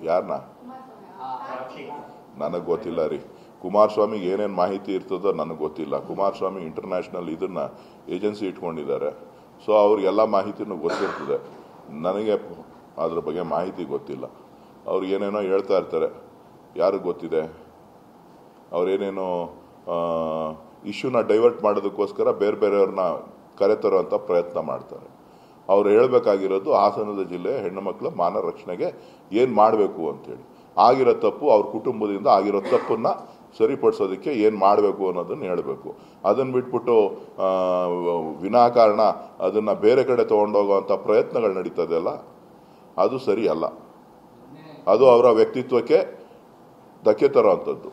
ಯಾರನ್ನ ನನಗೆ ಗೊತ್ತಿಲ್ಲ ರೀ. ಕುಮಾರಸ್ವಾಮಿಗೆ ಏನೇನು ಮಾಹಿತಿ ಇರ್ತದೋ ನನಗೆ ಗೊತ್ತಿಲ್ಲ. ಕುಮಾರಸ್ವಾಮಿ ಇಂಟರ್ನ್ಯಾಷನಲ್ ಇದನ್ನ ಏಜೆನ್ಸಿ ಇಟ್ಕೊಂಡಿದ್ದಾರೆ. ಸೊ ಅವ್ರಿಗೆಲ್ಲ ಮಾಹಿತಿನೂ ಗೊತ್ತಿರ್ತದೆ. ನನಗೆ ಅದ್ರ ಬಗ್ಗೆ ಮಾಹಿತಿ ಗೊತ್ತಿಲ್ಲ. ಅವ್ರು ಏನೇನೋ ಹೇಳ್ತಾ ಇರ್ತಾರೆ, ಯಾರಿಗೆ ಗೊತ್ತಿದೆ. ಅವ್ರೇನೇನೋ ಇಶ್ಯೂನ ಡೈವರ್ಟ್ ಮಾಡೋದಕ್ಕೋಸ್ಕರ ಬೇರೆ ಬೇರೆಯವ್ರನ್ನ ಕರೆತರುವಂಥ ಪ್ರಯತ್ನ ಮಾಡ್ತಾರೆ. ಅವ್ರು ಹೇಳಬೇಕಾಗಿರೋದು ಹಾಸನದ ಜಿಲ್ಲೆ ಹೆಣ್ಣು ಮಕ್ಕಳ ಮಾನ ರಕ್ಷಣೆಗೆ ಏನು ಮಾಡಬೇಕು ಅಂತೇಳಿ. ಆಗಿರೋ ತಪ್ಪು ಅವ್ರ ಕುಟುಂಬದಿಂದ ಆಗಿರೋ ತಪ್ಪನ್ನ ಸರಿಪಡಿಸೋದಕ್ಕೆ ಏನು ಮಾಡಬೇಕು ಅನ್ನೋದನ್ನ ಹೇಳಬೇಕು. ಅದನ್ನು ಬಿಟ್ಬಿಟ್ಟು ವಿನಾಕಾರಣ ಅದನ್ನು ಬೇರೆ ಕಡೆ ತೊಗೊಂಡೋಗುವಂಥ ಪ್ರಯತ್ನಗಳು ನಡೀತದೆಯಲ್ಲ, ಅದು ಸರಿ ಅಲ್ಲ. ಅದು ಅವರ ವ್ಯಕ್ತಿತ್ವಕ್ಕೆ ಧಕ್ಕೆ ತರುವಂಥದ್ದು.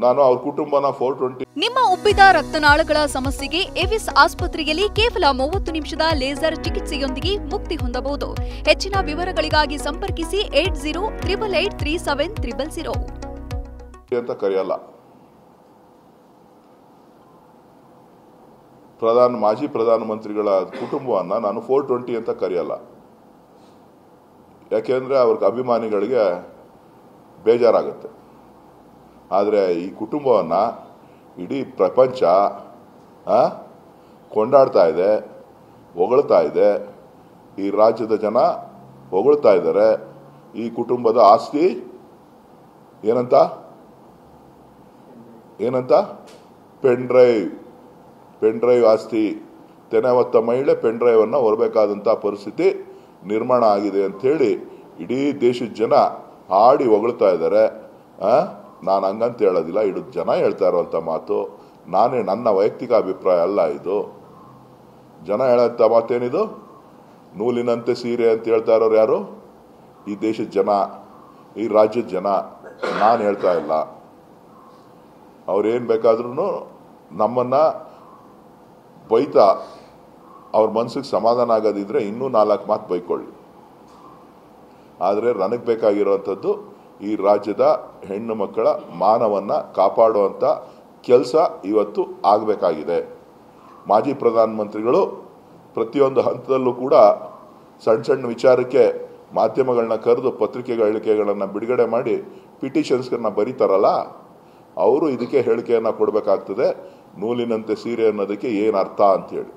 ನಾನು ಅವ್ರ ಕುಟುಂಬನ 420. ನಿಮ್ಮ ಉಬ್ಬಿದ ರಕ್ತನಾಳಗಳ ಸಮಸ್ಯೆಗೆ ಎವಿಸ್ ಆಸ್ಪತ್ರೆಯಲ್ಲಿ ಕೇವಲ 30 ನಿಮಿಷದ ಲೇಸರ್ ಚಿಕಿತ್ಸೆಯೊಂದಿಗೆ ಮುಕ್ತಿ ಹೊಂದಬಹುದು. ಹೆಚ್ಚಿನ ವಿವರಗಳಿಗಾಗಿ ಸಂಪರ್ಕಿಸಿ 8088837300 ಅಂತ ಕರೆಯಲ್ಲ. ಮಾಜಿ ಪ್ರಧಾನಮಂತ್ರಿಗಳ ಕುಟುಂಬವನ್ನ ನಾನು 420 ಅಂತ ಕರೆಯಲ್ಲ. ಯಾಕೆಂದ್ರೆ ಅವ್ರಿಗೆ ಅಭಿಮಾನಿಗಳಿಗೆ ಬೇಜಾರಾಗುತ್ತೆ. ಆದರೆ ಈ ಕುಟುಂಬವನ್ನ ಇಡೀ ಪ್ರಪಂಚ ಕೊಂಡಾಡ್ತಾ ಇದೆ, ಹೊಗಳ್ತಾ ಇದೆ. ಈ ರಾಜ್ಯದ ಜನ ಹೊಗಳ್ತಾ ಇದ್ದಾರೆ. ಈ ಕುಟುಂಬದ ಆಸ್ತಿ ಏನಂತ ಪೆನ್ ಡ್ರೈವ್ ಆಸ್ತಿ. ತೆನೆ ಹೊತ್ತ ಮಹಿಳೆ ಪೆನ್ ಡ್ರೈವ್ ಅನ್ನ ಹೊರಬೇಕಾದಂತ ಪರಿಸ್ಥಿತಿ ನಿರ್ಮಾಣ ಆಗಿದೆ ಅಂತ ಹೇಳಿ ಇಡೀ ದೇಶದ ಜನ ಹಾಡಿ ಹೊಗಳ್ತಾ ಇದ್ದಾರೆ. ನಾನು ಹಂಗಂತ ಹೇಳೋದಿಲ್ಲ, ಇಡೀ ಜನ ಹೇಳ್ತಾ ಇರುವಂತ ಮಾತು. ನನ್ನ ವೈಯಕ್ತಿಕ ಅಭಿಪ್ರಾಯ ಅಲ್ಲ ಇದು. ಜನ ಹೇಳಂತ ಮಾತೇನಿದು? ನೂಲಿನಂತೆ ಸೀರೆ ಅಂತ ಹೇಳ್ತಾ ಇರೋರು ಯಾರು? ಈ ದೇಶದ ಜನ, ಈ ರಾಜ್ಯದ ಜನ. ನಾನು ಹೇಳ್ತಾ ಇಲ್ಲ. ಅವ್ರೇನ್ ಬೇಕಾದ್ರೂ ನಮ್ಮನ್ನ ಬೈತಾ ಅವ್ರ ಮನ್ಸಿಗೆ ಸಮಾಧಾನ ಆಗೋದಿದ್ರೆ ಇನ್ನೂ 4 ಮಾತು ಬೈಕೊಳ್ಳಿ. ಆದರೆ ನನಗೆ ಬೇಕಾಗಿರುವಂಥದ್ದು ಈ ರಾಜ್ಯದ ಹೆಣ್ಣು ಮಕ್ಕಳ ಮಾನವನ್ನ ಕಾಪಾಡುವಂತ ಕೆಲಸ ಇವತ್ತು ಆಗಬೇಕಾಗಿದೆ. ಮಾಜಿ ಪ್ರಧಾನಮಂತ್ರಿಗಳು ಪ್ರತಿಯೊಂದು ಹಂತದಲ್ಲೂ ಕೂಡ ಸಣ್ಣ ವಿಚಾರಕ್ಕೆ ಮಾಧ್ಯಮಗಳನ್ನ ಕರೆದು ಪತ್ರಿಕೆಗಳ ಹೇಳಿಕೆಗಳನ್ನ ಬಿಡುಗಡೆ ಮಾಡಿ ಪಿಟಿಷನ್ಸ್ಗಳನ್ನ ಬರೀತಾರಲ್ಲ, ಅವರು ಇದಕ್ಕೆ ಹೇಳಿಕೆಯನ್ನ ಕೊಡಬೇಕಾಗ್ತದೆ. ನೂಲಿನಂತೆ ಸೀರೆ ಅನ್ನೋದಕ್ಕೆ ಏನು ಅರ್ಥ ಅಂತ ಹೇಳಿ.